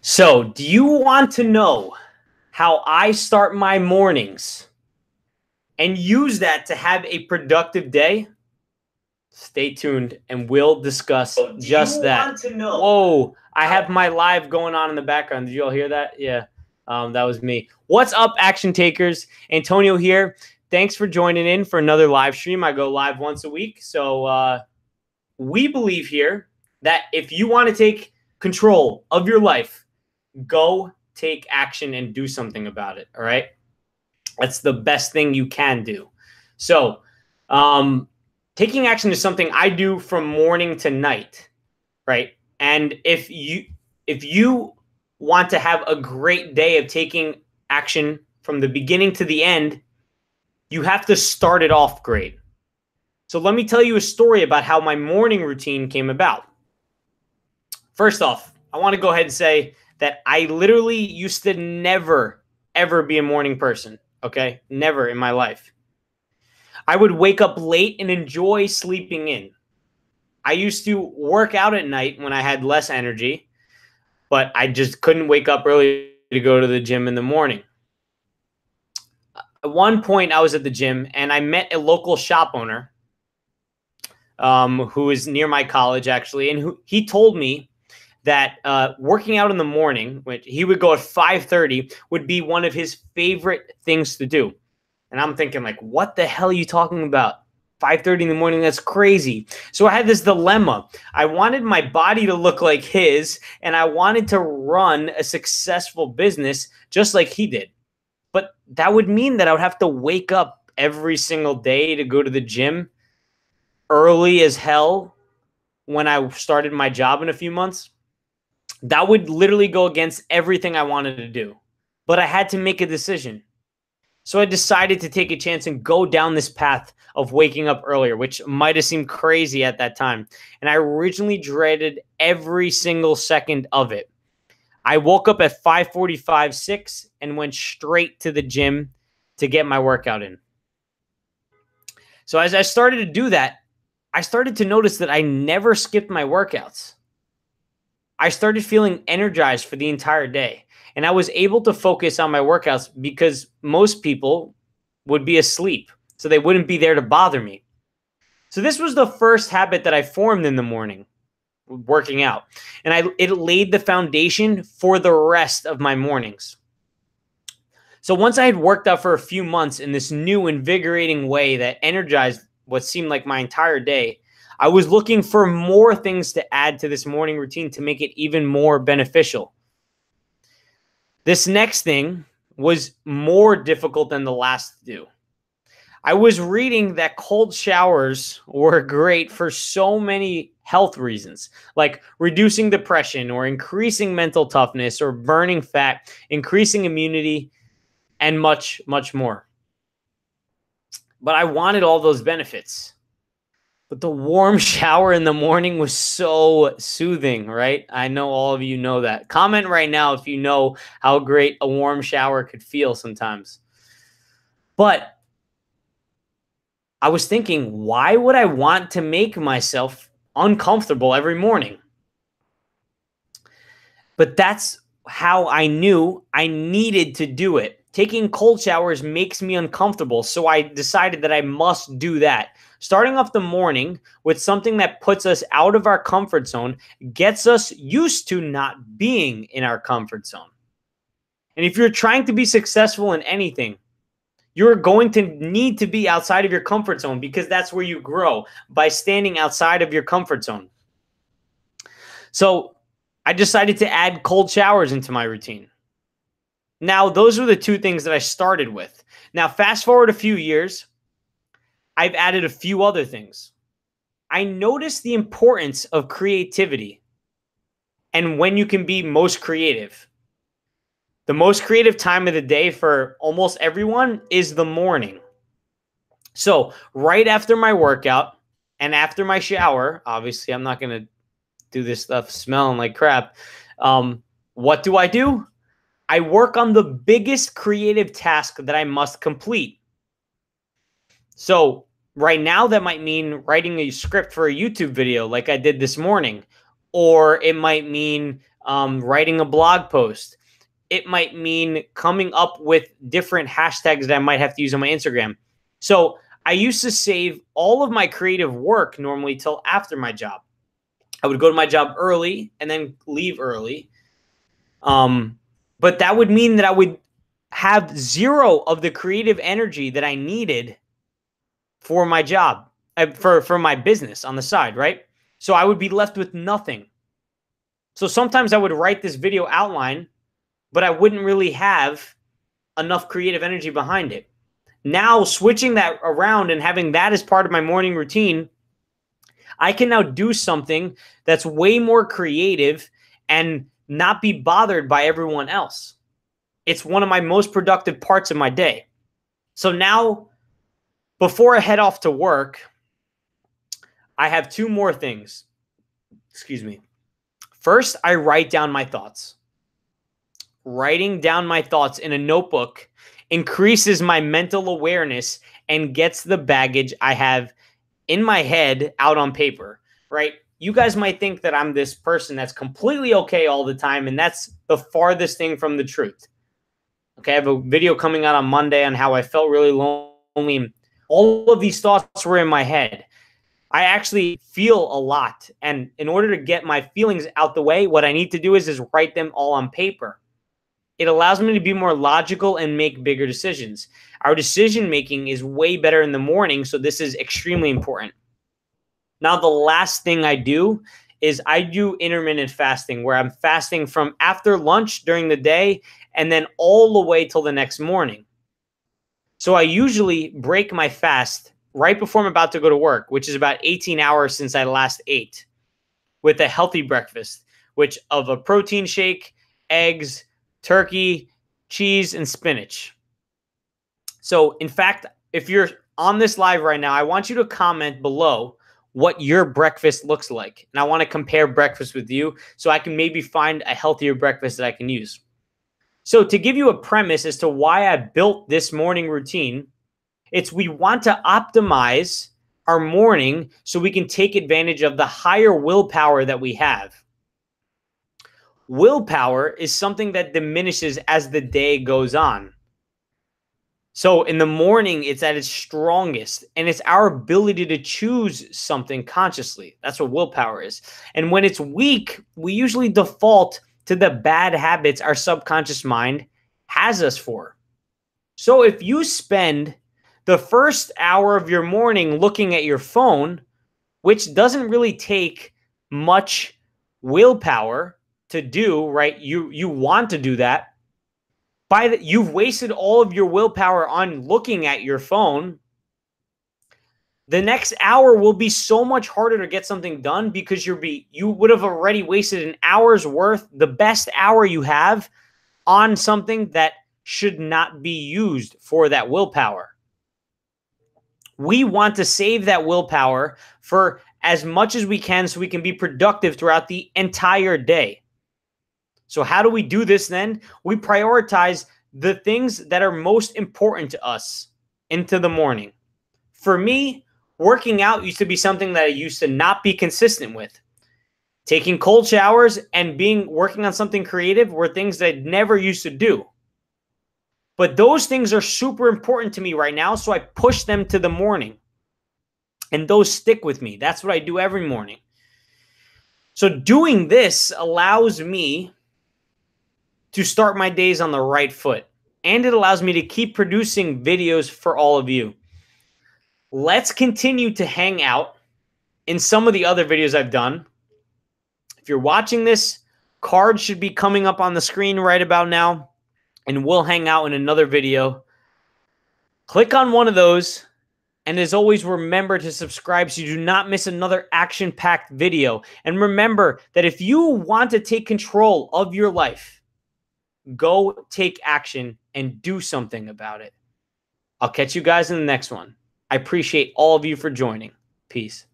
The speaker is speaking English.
So, do you want to know how I start my mornings and use that to have a productive day? Stay tuned and we'll discuss Do you just that. want to know Whoa, I how have my live going on in the background. Did you all hear that? Yeah, that was me. What's up, action takers? Antonio here. Thanks for joining in for another live stream. I go live once a week. So, we believe here that if you want to take control of your life, go take action and do something about it. All right. That's the best thing you can do. So, taking action is something I do from morning to night. Right. And if you want to have a great day of taking action from the beginning to the end, you have to start it off great. So let me tell you a story about how my morning routine came about. First off, I want to go ahead and say that I literally used to never, ever be a morning person. Okay. Never in my life. I would wake up late and enjoy sleeping in. I used to work out at night when I had less energy, but I just couldn't wake up early to go to the gym in the morning. At one point, I was at the gym and I met a local shop owner who is near my college, actually, and he told me that working out in the morning, which he would go at 5:30, would be one of his favorite things to do. And I'm thinking, like, what the hell are you talking about? 5:30 in the morning, that's crazy. So I had this dilemma. I wanted my body to look like his, and I wanted to run a successful business just like he did. But that would mean that I would have to wake up every single day to go to the gym early as hell when I started my job in a few months. That would literally go against everything I wanted to do. But I had to make a decision. So I decided to take a chance and go down this path of waking up earlier, which might have seemed crazy at that time. And I originally dreaded every single second of it. I woke up at 5:45, 6, and went straight to the gym to get my workout in. So as I started to do that, I started to notice that I never skipped my workouts. I started feeling energized for the entire day. And I was able to focus on my workouts because most people would be asleep. So they wouldn't be there to bother me. So this was the first habit that I formed in the morning, working out. And it laid the foundation for the rest of my mornings. So once I had worked out for a few months in this new invigorating way that energized what seemed like my entire day, I was looking for more things to add to this morning routine to make it even more beneficial. This next thing was more difficult than the last to do. I was reading that cold showers were great for so many health reasons, like reducing depression or increasing mental toughness or burning fat, increasing immunity, and much, much more. But I wanted all those benefits. But the warm shower in the morning was so soothing, right? I know all of you know that. Comment right now if you know how great a warm shower could feel sometimes. But I was thinking, why would I want to make myself uncomfortable every morning? But that's how I knew I needed to do it. Taking cold showers makes me uncomfortable, so I decided that I must do that. Starting off the morning with something that puts us out of our comfort zone gets us used to not being in our comfort zone. And if you're trying to be successful in anything, you're going to need to be outside of your comfort zone because that's where you grow, by standing outside of your comfort zone. So I decided to add cold showers into my routine. Now, those were the two things that I started with. Now, fast forward a few years, I've added a few other things. I noticed the importance of creativity and when you can be most creative. The most creative time of the day for almost everyone is the morning. So, right after my workout and after my shower, obviously, I'm not going to do this stuff smelling like crap. What do? I work on the biggest creative task that I must complete. So right now, that might mean writing a script for a YouTube video like I did this morning, or it might mean writing a blog post. It might mean coming up with different hashtags that I might have to use on my Instagram. So I used to save all of my creative work normally till after my job. I would go to my job early and then leave early. But that would mean that I would have zero of the creative energy that I needed for my job, for my business on the side, right? So I would be left with nothing. So sometimes I would write this video outline, but I wouldn't really have enough creative energy behind it. Now, switching that around and having that as part of my morning routine, I can now do something that's way more creative and not be bothered by everyone else. It's one of my most productive parts of my day. So now, before I head off to work, I have two more things. Excuse me. First, I write down my thoughts. Writing down my thoughts in a notebook increases my mental awareness and gets the baggage I have in my head out on paper, right? You guys might think that I'm this person that's completely okay all the time, and that's the farthest thing from the truth. Okay, I have a video coming out on Monday on how I felt really lonely. All of these thoughts were in my head. I actually feel a lot, and in order to get my feelings out the way, what I need to do is write them all on paper. It allows me to be more logical and make bigger decisions. Our decision making is way better in the morning, so this is extremely important. Now, the last thing I do is I do intermittent fasting, where I'm fasting from after lunch during the day and then all the way till the next morning. So I usually break my fast right before I'm about to go to work, which is about 18 hours since I last ate, with a healthy breakfast, which of a protein shake, eggs, turkey, cheese, and spinach. So, in fact, if you're on this live right now, I want you to comment below what your breakfast looks like. And I want to compare breakfast with you so I can maybe find a healthier breakfast that I can use. So, to give you a premise as to why I built this morning routine, it's we want to optimize our morning so we can take advantage of the higher willpower that we have. Willpower is something that diminishes as the day goes on. So in the morning, it's at its strongest, and it's our ability to choose something consciously. That's what willpower is. And when it's weak, we usually default to the bad habits our subconscious mind has us for. So if you spend the first hour of your morning looking at your phone, which doesn't really take much willpower to do, right? You want to do that. You've wasted all of your willpower on looking at your phone. The next hour will be so much harder to get something done because you would have already wasted an hour's worth, the best hour you have, on something that should not be used for that willpower. We want to save that willpower for as much as we can so we can be productive throughout the entire day. So how do we do this then? We prioritize the things that are most important to us into the morning. For me, working out used to be something that I used to not be consistent with. Taking cold showers and working on something creative were things that I never used to do. But those things are super important to me right now, so I push them to the morning. And those stick with me. That's what I do every morning. So doing this allows me to start my days on the right foot. And it allows me to keep producing videos for all of you. Let's continue to hang out in some of the other videos I've done. If you're watching this, cards should be coming up on the screen right about now. And we'll hang out in another video. Click on one of those. And as always, remember to subscribe so you do not miss another action-packed video. And remember that if you want to take control of your life, go take action and do something about it. I'll catch you guys in the next one. I appreciate all of you for joining. Peace.